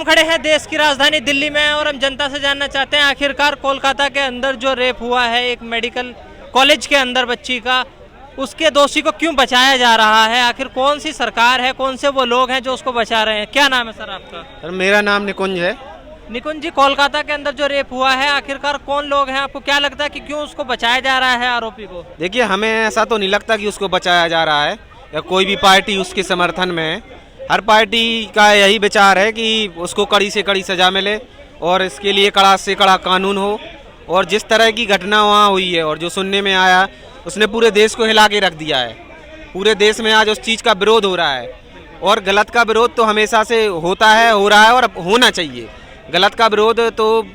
हम खड़े हैं देश की राजधानी दिल्ली में और हम जनता से जानना चाहते हैं आखिरकार कोलकाता के अंदर जो रेप हुआ है एक मेडिकल कॉलेज के अंदर बच्ची का, उसके दोषी को क्यों बचाया जा रहा है। आखिर कौन सी सरकार है, कौन से वो लोग हैं जो उसको बचा रहे हैं। क्या नाम है सर आपका? सर मेरा नाम निकुंज है। निकुंज जी, कोलकाता के अंदर जो रेप हुआ है आखिरकार कौन लोग हैं, आपको क्या लगता है कि क्यों उसको बचाया जा रहा है आरोपी को? देखिए, हमें ऐसा तो नहीं लगता कि उसको बचाया जा रहा है या कोई भी पार्टी उसके समर्थन में है। हर पार्टी का यही विचार है कि उसको कड़ी से कड़ी सजा मिले और इसके लिए कड़ा से कड़ा कानून हो। और जिस तरह की घटना वहाँ हुई है और जो सुनने में आया, उसने पूरे देश को हिला के रख दिया है। पूरे देश में आज उस चीज़ का विरोध हो रहा है और गलत का विरोध तो हमेशा से होता है, हो रहा है और होना चाहिए। गलत का विरोध तो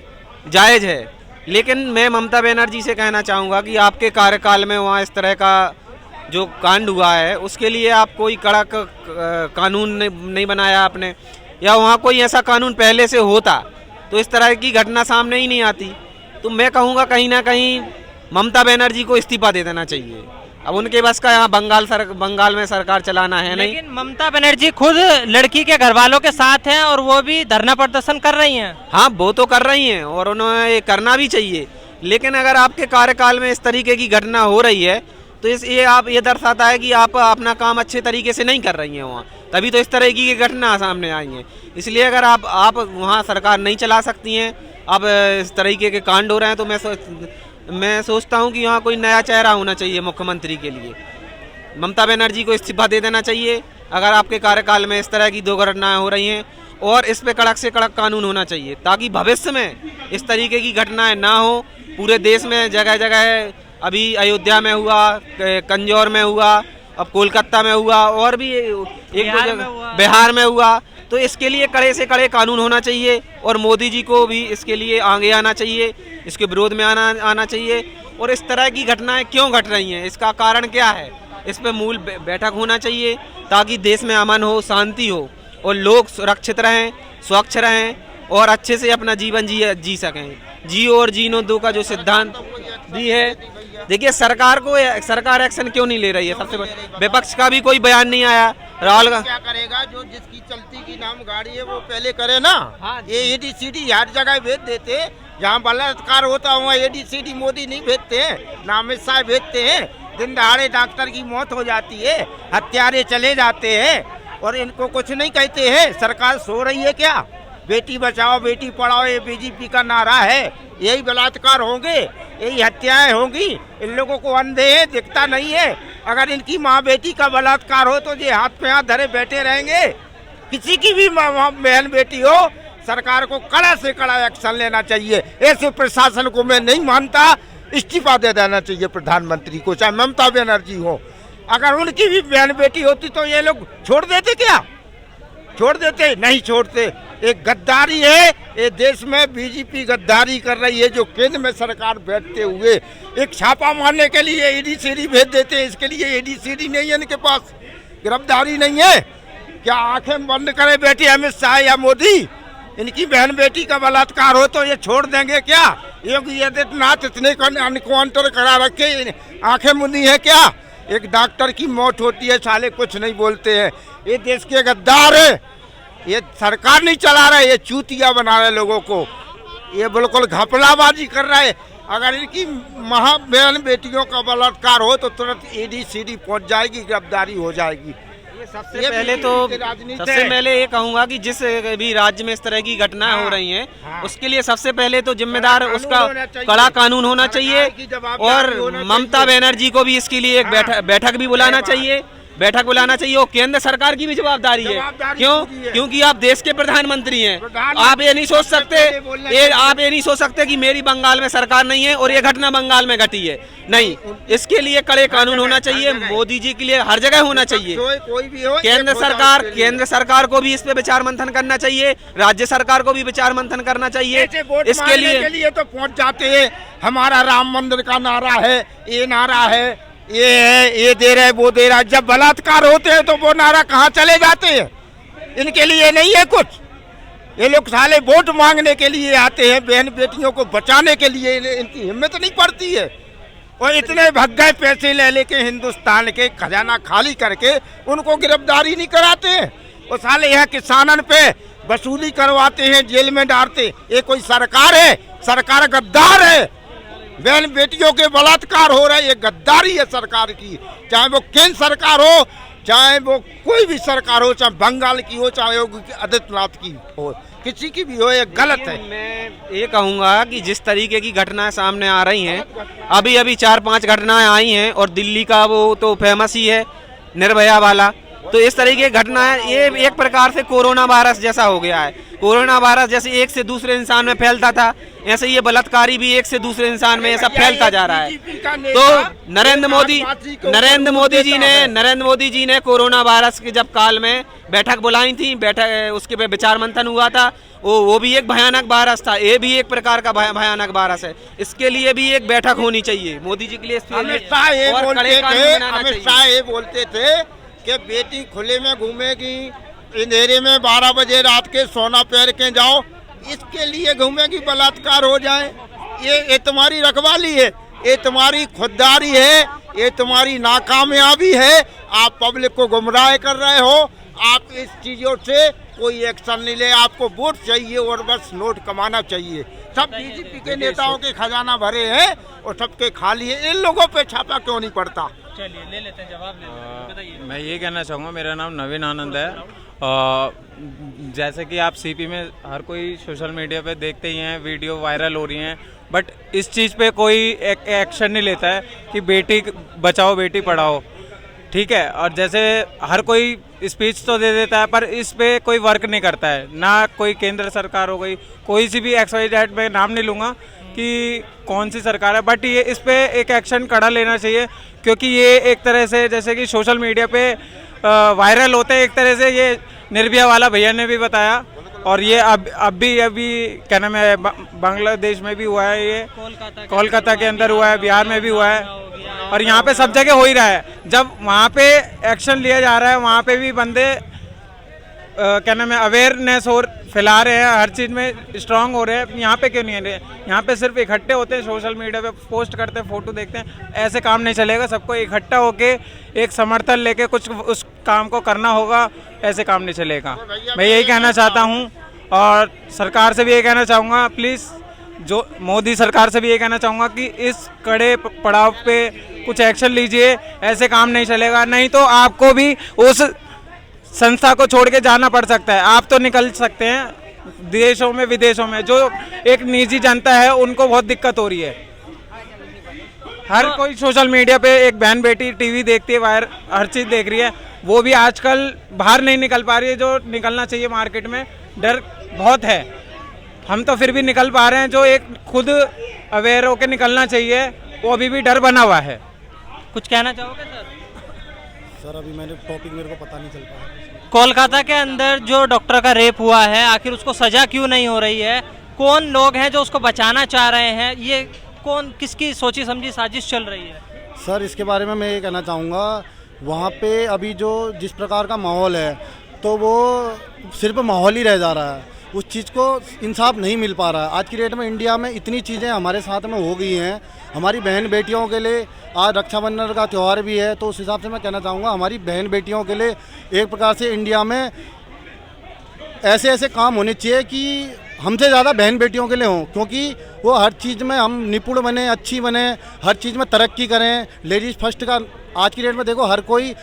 जायज़ है, लेकिन मैं ममता बनर्जी से कहना चाहूँगा कि आपके कार्यकाल में वहाँ इस तरह का जो कांड हुआ है उसके लिए आप कोई कड़क कानून नहीं बनाया आपने, या वहाँ कोई ऐसा कानून पहले से होता तो इस तरह की घटना सामने ही नहीं आती। तो मैं कहूँगा कहीं ना कहीं ममता बनर्जी को इस्तीफा दे देना चाहिए। अब उनके बस का यहाँ बंगाल में सरकार चलाना है नहीं। लेकिन ममता बनर्जी खुद लड़की के घर वालों के साथ हैं और वो भी धरना प्रदर्शन कर रही हैं। हाँ, वो तो कर रही हैं और उन्हें ये करना भी चाहिए, लेकिन अगर आपके कार्यकाल में इस तरीके की घटना हो रही है तो ये दर्शाता है कि आप अपना काम अच्छे तरीके से नहीं कर रही हैं वहाँ, तभी तो इस तरह की घटना सामने आई है। इसलिए अगर आप वहाँ सरकार नहीं चला सकती हैं, अब इस तरीके के कांड हो रहे हैं, तो मैं सोचता हूँ कि यहाँ कोई नया चेहरा होना चाहिए मुख्यमंत्री के लिए। ममता बनर्जी को इस्तीफा दे देना चाहिए अगर आपके कार्यकाल में इस तरह की दो घटनाएँ हो रही हैं, और इस पे कड़क से कड़क कानून होना चाहिए ताकि भविष्य में इस तरीके की घटनाएं ना हो। पूरे देश में जगह जगह, अभी अयोध्या में हुआ, कंजौर में हुआ, अब कोलकाता में हुआ और भी एक दो जगह बिहार में हुआ। तो इसके लिए कड़े से कड़े कानून होना चाहिए और मोदी जी को भी इसके लिए आगे आना चाहिए, इसके विरोध में आना चाहिए। और इस तरह की घटनाएं क्यों घट रही हैं, इसका कारण क्या है, इस पर मूल बैठक होना चाहिए ताकि देश में अमन हो, शांति हो और लोग सुरक्षित रहें, स्वच्छ रहें और अच्छे से अपना जीवन जी सकें। जियो और जीनो दो का जो सिद्धांत भी है, देखिए सरकार एक्शन क्यों नहीं ले रही है। सबसे विपक्ष का भी कोई बयान नहीं आया। राहुल क्या करेगा, जो जिसकी चलती की नाम गाड़ी है वो पहले करे ना। हाँ, ये ABCD हर जगह भेज देते, जहाँ बलात्कार होता है वहाँ ABCD मोदी नहीं भेजते हैं, ना अमित शाह भेजते हैं। दिन दहाड़े डॉक्टर की मौत हो जाती है, हत्यारे चले जाते हैं और इनको कुछ नहीं कहते हैं। सरकार सो रही है क्या? बेटी बचाओ बेटी पढ़ाओ ये BJP का नारा है, यही बलात्कार होंगे, यही हत्याएं होंगी। इन लोगों को अंधे हैं, दिखता नहीं है। अगर इनकी माँ बेटी का बलात्कार हो तो ये हाथ पे हाथ धरे बैठे रहेंगे। किसी की भी बहन बेटी हो, सरकार को कड़ा से कड़ा एक्शन लेना चाहिए। ऐसे प्रशासन को मैं नहीं मानता, इस्तीफा दे देना चाहिए प्रधानमंत्री को, चाहे ममता बनर्जी हो। अगर उनकी भी बहन बेटी होती तो ये लोग छोड़ देते क्या? छोड़ देते? नहीं छोड़ते। एक गद्दारी है, ये देश में BJP गद्दारी कर रही है, जो केंद्र में सरकार बैठते हुए एक छापा मारने के लिए ABCD भेज देते हैं। इसके लिए ABCD नहीं है इनके पास, गिरफ्तारी नहीं है। क्या आंखें बंद करे बैठे अमित शाह या मोदी? इनकी बहन बेटी का बलात्कार हो तो ये छोड़ देंगे क्या? योगी आदित्यनाथ इतने एनकाउंटर करा रखे, आंखें मुंदी है क्या? एक डॉक्टर की मौत होती है, साले कुछ नहीं बोलते हैं। ये देश के गद्दार है, ये सरकार नहीं चला रहे, ये चूतिया बना रहे लोगों को, ये बिल्कुल घपलाबाजी कर रहा है। अगर इनकी बहन बेटियों का बलात्कार हो तो तुरंत ABCD पहुंच जाएगी, गिरफ्तारी हो जाएगी। सबसे पहले ये कहूँगा कि जिस भी राज्य में इस तरह की घटनाएं हो रही हैं, उसके लिए सबसे पहले तो जिम्मेदार उसका कड़ा कानून होना चाहिए और ममता बनर्जी को भी इसके लिए एक बैठक भी बुलाना चाहिए। और केंद्र सरकार की भी जवाबदारी है। क्यों? क्योंकि आप देश के प्रधानमंत्री हैं। आप ये नहीं सोच सकते कि मेरी बंगाल में सरकार नहीं है और ये घटना बंगाल में घटी है। नहीं, इसके लिए कड़े कानून होना चाहिए। मोदी जी के लिए हर जगह होना चाहिए। केंद्र सरकार को भी इस पे विचार मंथन करना चाहिए, राज्य सरकार को भी विचार मंथन करना चाहिए। इसके लिए तो पहुँच जाते हैं, हमारा राम मंदिर का नारा है, ये नारा है, ये है, ये दे रहा है, वो दे रहा है। जब बलात्कार होते हैं तो वो नारा कहाँ चले जाते हैं? इनके लिए नहीं है कुछ। ये लोग साले वोट मांगने के लिए आते हैं, बहन बेटियों को बचाने के लिए इनकी हिम्मत नहीं पड़ती है। और इतने भग गए पैसे ले लेके हिंदुस्तान के खजाना खाली करके उनको गिरफ्तारी नहीं कराते हैं। और साले यहाँ किसानन पे वसूली करवाते हैं, जेल में डालते। ये कोई सरकार है? सरकार गद्दार है। बहन बेटियों के बलात्कार हो रहे, ये गद्दारी है सरकार की। चाहे वो केंद्र सरकार हो, चाहे वो कोई भी सरकार हो, चाहे बंगाल की हो, चाहे योगी आदित्यनाथ की हो, किसी की भी हो, ये गलत है। मैं ये कहूँगा कि जिस तरीके की घटनाएं सामने आ रही हैं, अभी अभी 4-5 घटनाएं आई हैं और दिल्ली का वो तो फेमस ही है, निर्भया वाला। तो इस तरीके की घटनाएं, ये एक प्रकार से कोरोना वायरस जैसा हो गया है। कोरोना वायरस जैसे एक से दूसरे इंसान में फैलता था, ऐसे ये बलात्कारी भी एक से दूसरे इंसान में ऐसा फैलता जा रहा है। तो नरेंद्र मोदी जी ने कोरोना वायरस के जब काल में बैठक बुलाई थी, बैठक उसके पे विचार मंथन हुआ था, वो भी एक भयानक वायरस था। ये भी एक प्रकार का भयानक वायरस है। इसके लिए भी एक बैठक होनी चाहिए मोदी जी के लिए। अमित शाह ये बोलते थे कि बेटी खुले में घूमेगी, अंधेरे में 12 बजे रात के सोना पहन के जाओ, इसके लिए घूमेगी, बलात्कार हो जाए। ये तुम्हारी रखवाली है, ये तुम्हारी खुददारी है, ये तुम्हारी नाकामयाबी है। आप पब्लिक को गुमराह कर रहे हो। आप इस चीजों से कोई एक्शन नहीं ले। आपको वोट चाहिए और बस नोट कमाना चाहिए। सब बीजेपी के नेताओं के खजाना भरे हैं और सबके खाली है। इन लोगों पे छापा क्यों नहीं पड़ता? चलिए ले लेते हैं, जवाब ले लेते हैं, बताइए। मैं ये कहना चाहूँगा, मेरा नाम नवीन आनंद है। जैसे कि आप सीपी में हर कोई सोशल मीडिया पे देखते ही हैं, वीडियो वायरल हो रही हैं, बट इस चीज़ पे कोई एक्शन नहीं लेता है कि बेटी बचाओ बेटी पढ़ाओ, ठीक है। और जैसे हर कोई स्पीच तो दे देता है, पर इस पे कोई वर्क नहीं करता है। ना कोई केंद्र सरकार हो गई, कोई सी भी XYZ में नाम नहीं लूँगा कि कौन सी सरकार है, बट ये इस पे एक एक्शन कड़ा लेना चाहिए। क्योंकि ये एक तरह से जैसे कि सोशल मीडिया पे वायरल होते हैं, एक तरह से ये निर्भया वाला भैया ने भी बताया, और ये अभी क्या नाम है, बांग्लादेश में भी हुआ है, ये कोलकाता के अंदर हुआ है, बिहार में भी हुआ है, और यहाँ पे सब जगह हो ही रहा है। जब वहाँ पे एक्शन लिया जा रहा है, वहाँ पे भी बंदे क्या नाम है, अवेयरनेस और फैला रहे हैं, हर चीज़ में स्ट्रांग हो रहे हैं। यहाँ पे क्यों नहीं है? यहाँ पे सिर्फ इकट्ठे होते हैं, सोशल मीडिया पे पोस्ट करते हैं, फोटो देखते हैं, ऐसे काम नहीं चलेगा। सबको इकट्ठा होके एक समर्थन लेके कुछ उस काम को करना होगा, ऐसे काम नहीं चलेगा। मैं यही कहना चाहता हूँ, और सरकार से भी यही कहना चाहूँगा, प्लीज़ जो मोदी सरकार से भी ये कहना चाहूँगा कि इस कड़े पड़ाव पे कुछ एक्शन लीजिए, ऐसे काम नहीं चलेगा। नहीं तो आपको भी उस संस्था को छोड़ के जाना पड़ सकता है। आप तो निकल सकते हैं देशों में विदेशों में, जो एक निजी जनता है उनको बहुत दिक्कत हो रही है। हर कोई सोशल मीडिया पे एक बहन बेटी टीवी देखती है, वायर हर चीज़ देख रही है, वो भी आजकल बाहर नहीं निकल पा रही है जो निकलना चाहिए। मार्केट में डर बहुत है, हम तो फिर भी निकल पा रहे हैं। जो एक खुद अवेयर होकर निकलना चाहिए, वो अभी भी डर बना हुआ है। कुछ कहना चाहोगे सर? सर अभी मैंने टॉपिक मेरे को पता नहीं चल पाया। कोलकाता के अंदर जो डॉक्टर का रेप हुआ है, आखिर उसको सजा क्यों नहीं हो रही है? कौन लोग हैं जो उसको बचाना चाह रहे हैं? ये कौन, किसकी सोची समझी साजिश चल रही है? सर इसके बारे में मैं ये कहना चाहूँगा, वहाँ पे अभी जो जिस प्रकार का माहौल है, तो वो सिर्फ माहौल ही रह जा रहा है, उस चीज़ को इंसाफ नहीं मिल पा रहा है। आज की डेट में इंडिया में इतनी चीज़ें हमारे साथ में हो गई हैं, हमारी बहन बेटियों के लिए आज रक्षाबंधन का त्यौहार भी है, तो उस हिसाब से मैं कहना चाहूँगा हमारी बहन बेटियों के लिए एक प्रकार से इंडिया में ऐसे ऐसे काम होने चाहिए कि हमसे ज़्यादा बहन बेटियों के लिए हों, क्योंकि वो हर चीज़ में हम निपुण बने, अच्छी बने, हर चीज़ में तरक्की करें। लेडीज़ फर्स्ट का आज की डेट में देखो, हर कोई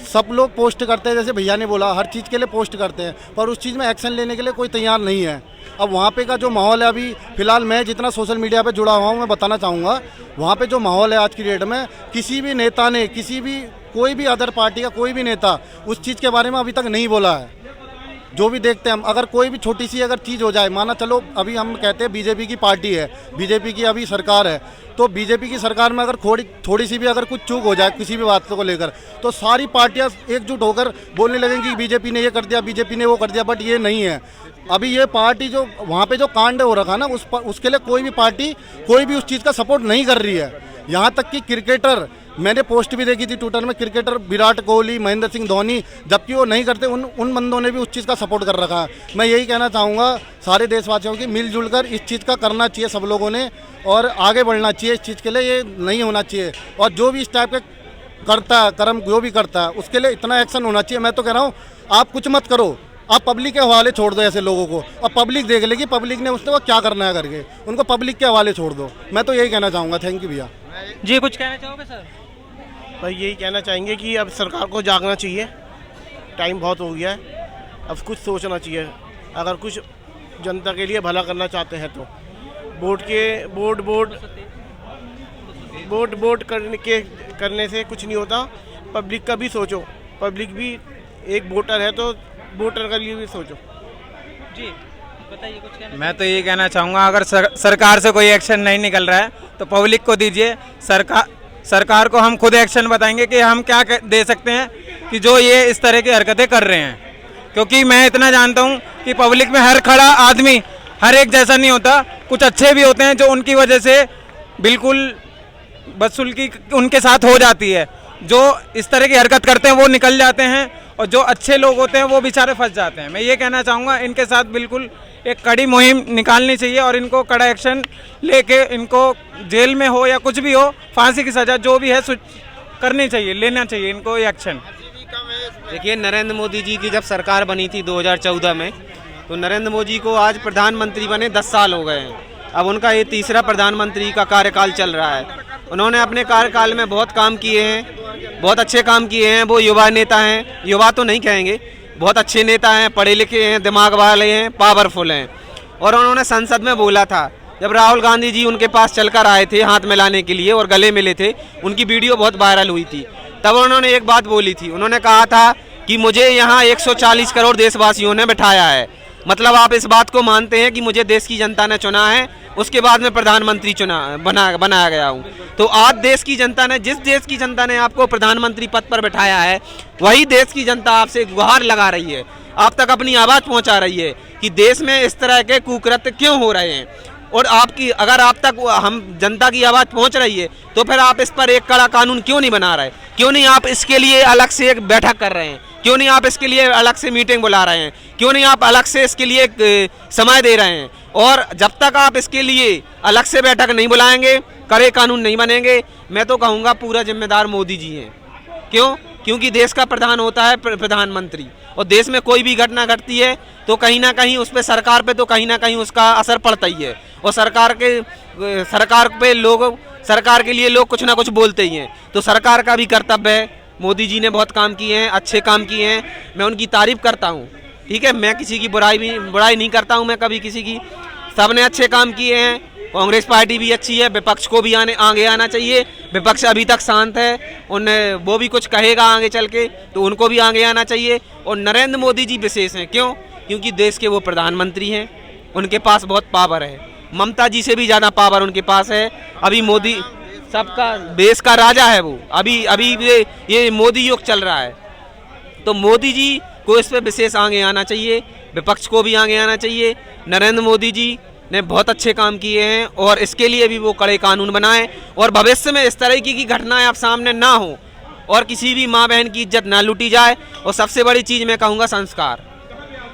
सब लोग पोस्ट करते हैं, जैसे भैया ने बोला हर चीज़ के लिए पोस्ट करते हैं, पर उस चीज़ में एक्शन लेने के लिए कोई तैयार नहीं है। अब वहाँ पे का जो माहौल है, अभी फ़िलहाल मैं जितना सोशल मीडिया पे जुड़ा हुआ हूँ, मैं बताना चाहूँगा वहाँ पे जो माहौल है आज की डेट में, किसी भी नेता ने, किसी भी कोई भी अदर पार्टी का कोई भी नेता उस चीज़ के बारे में अभी तक नहीं बोला है। जो भी देखते हैं हम, अगर कोई भी छोटी सी अगर चीज़ हो जाए, माना चलो अभी हम कहते हैं बीजेपी की पार्टी है, बीजेपी की अभी सरकार है, तो बीजेपी की सरकार में अगर थोड़ी सी भी अगर कुछ चूक हो जाए किसी भी बात को लेकर, तो सारी पार्टियां एकजुट होकर बोलने लगेंगी बीजेपी ने ये कर दिया, बीजेपी ने वो कर दिया। बट ये नहीं है। अभी ये पार्टी जो वहाँ पे जो कांड हो रखा ना, उसके लिए कोई भी पार्टी कोई भी उस चीज़ का सपोर्ट नहीं कर रही है। यहाँ तक कि क्रिकेटर, मैंने पोस्ट भी देखी थी ट्विटर में, क्रिकेटर विराट कोहली, महेंद्र सिंह धोनी, जबकि वो नहीं करते, उन बंदों ने भी उस चीज़ का सपोर्ट कर रखा है। मैं यही कहना चाहूँगा सारे देशवासियों की मिलजुल कर इस चीज़ का करना चाहिए सब लोगों ने, और आगे बढ़ना चाहिए इस चीज़ के लिए। ये नहीं होना चाहिए, और जो भी इस टाइप के करता है कर्म, जो भी करता है, उसके लिए इतना एक्शन होना चाहिए। मैं तो कह रहा हूँ आप कुछ मत करो, आप पब्लिक के हवाले छोड़ दो ऐसे लोगों को, और पब्लिक देख लेगी पब्लिक ने उसने वो क्या करना है करके, उनको पब्लिक के हवाले छोड़ दो। मैं तो यही कहना चाहूँगा। थैंक यू भैया। जी कुछ कहना चाहोगे सर? भाई यही कहना चाहेंगे कि अब सरकार को जागना चाहिए, टाइम बहुत हो गया है, अब कुछ सोचना चाहिए। अगर कुछ जनता के लिए भला करना चाहते हैं तो वोट करने से कुछ नहीं होता। पब्लिक का भी सोचो, पब्लिक भी एक वोटर है तो वोटर का लिए भी सोचो। जी बताइए कुछ कहना। मैं तो ये कहना चाहूँगा, अगर सरकार से कोई एक्शन नहीं निकल रहा है तो पब्लिक को दीजिए। सरकार को हम खुद एक्शन बताएंगे कि हम क्या दे सकते हैं कि जो ये इस तरह की हरकतें कर रहे हैं। क्योंकि मैं इतना जानता हूँ कि पब्लिक में हर खड़ा आदमी हर एक जैसा नहीं होता, कुछ अच्छे भी होते हैं जो उनकी वजह से बिल्कुल बदसुल्की उनके साथ हो जाती है। जो इस तरह की हरकत करते हैं वो निकल जाते हैं, और जो अच्छे लोग होते हैं वो बेचारे फंस जाते हैं। मैं ये कहना चाहूँगा इनके साथ बिल्कुल एक कड़ी मुहिम निकालनी चाहिए, और इनको कड़ा एक्शन लेके इनको जेल में हो या कुछ भी हो, फांसी की सज़ा जो भी है करनी चाहिए, लेना चाहिए इनको एक्शन। देखिए, नरेंद्र मोदी जी की जब सरकार बनी थी 2014 में, तो नरेंद्र मोदी को आज प्रधानमंत्री बने 10 साल हो गए हैं। अब उनका ये तीसरा प्रधानमंत्री का कार्यकाल चल रहा है। उन्होंने अपने कार्यकाल में बहुत काम किए हैं, बहुत अच्छे काम किए हैं। वो युवा नेता हैं, युवा तो नहीं कहेंगे, बहुत अच्छे नेता हैं, पढ़े लिखे हैं, दिमाग वाले हैं, पावरफुल हैं। और उन्होंने संसद में बोला था, जब राहुल गांधी जी उनके पास चलकर आए थे हाथ मिलाने के लिए और गले मिले थे, उनकी वीडियो बहुत वायरल हुई थी, तब उन्होंने एक बात बोली थी। उन्होंने कहा था कि मुझे यहाँ 140 करोड़ देशवासियों ने बिठाया है। मतलब आप इस बात को मानते हैं कि मुझे देश की जनता ने चुना है, उसके बाद में प्रधानमंत्री बनाया गया हूँ। तो आज देश की जनता ने, जिस देश की जनता ने आपको प्रधानमंत्री पद पर बिठाया है, वही देश की जनता आपसे गुहार लगा रही है, आप तक अपनी आवाज़ पहुँचा रही है कि देश में इस तरह के कुकृत्य क्यों हो रहे हैं। और आपकी, अगर आप तक हम जनता की आवाज़ पहुंच रही है, तो फिर आप इस पर एक कड़ा कानून क्यों नहीं बना रहे? क्यों नहीं आप इसके लिए अलग से एक बैठक कर रहे हैं? क्यों नहीं आप इसके लिए अलग से मीटिंग बुला रहे हैं? क्यों नहीं आप अलग से इसके लिए समय दे रहे हैं? और जब तक आप इसके लिए अलग से बैठक नहीं बुलाएंगे, कड़े कानून नहीं बनेंगे, मैं तो कहूँगा पूरा जिम्मेदार मोदी जी हैं। क्यों? क्योंकि देश का प्रधान होता है प्रधानमंत्री, और देश में कोई भी घटना घटती है तो कहीं ना कहीं उस पर, सरकार पे तो कहीं ना कहीं उसका असर पड़ता ही है। और सरकार पे लोग, सरकार के लिए लोग कुछ ना कुछ बोलते ही हैं। तो सरकार का भी कर्तव्य है। मोदी जी ने बहुत काम किए हैं, अच्छे काम किए हैं, मैं उनकी तारीफ करता हूँ। ठीक है, मैं किसी की बुराई नहीं करता हूँ मैं कभी किसी की। सब ने अच्छे काम किए हैं। कांग्रेस पार्टी भी अच्छी है, विपक्ष को भी आगे आना चाहिए। विपक्ष अभी तक शांत है, वो भी कुछ कहेगा आगे चल के तो उनको भी आगे आना चाहिए। और नरेंद्र मोदी जी विशेष हैं। क्यों? क्योंकि देश के वो प्रधानमंत्री हैं, उनके पास बहुत पावर है। ममता जी से भी ज़्यादा पावर उनके पास है। अभी मोदी सबका, देश का राजा है वो। अभी ये मोदी युग चल रहा है, तो मोदी जी को इस पर विशेष आगे आना चाहिए, विपक्ष को भी आगे आना चाहिए। नरेंद्र मोदी जी ने बहुत अच्छे काम किए हैं, और इसके लिए भी वो कड़े कानून बनाएं, और भविष्य में इस तरह की घटनाएं आप सामने ना हो, और किसी भी माँ बहन की इज्जत ना लूटी जाए। और सबसे बड़ी चीज़ मैं कहूँगा संस्कार।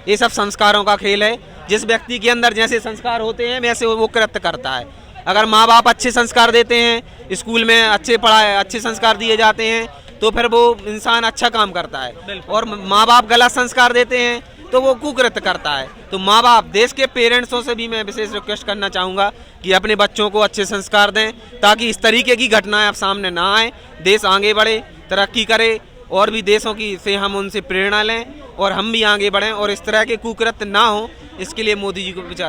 ये सब संस्कारों का खेल है। जिस व्यक्ति के अंदर जैसे संस्कार होते हैं वैसे वो कृत्य करता है। अगर माँ बाप अच्छे संस्कार देते हैं, स्कूल में अच्छे संस्कार दिए जाते हैं, तो फिर वो इंसान अच्छा काम करता है। और माँ बाप गलत संस्कार देते हैं तो वो कुकृत्य करता है। तो माँ बाप, देश के पेरेंट्सों से भी मैं विशेष रिक्वेस्ट करना चाहूँगा कि अपने बच्चों को अच्छे संस्कार दें, ताकि इस तरीके की घटनाएं अब सामने ना आए, देश आगे बढ़े, तरक्की करे, और भी देशों की से हम उनसे प्रेरणा लें और हम भी आगे बढ़ें, और इस तरह के कुकृत्य ना हो, इसके लिए मोदी जी को विचार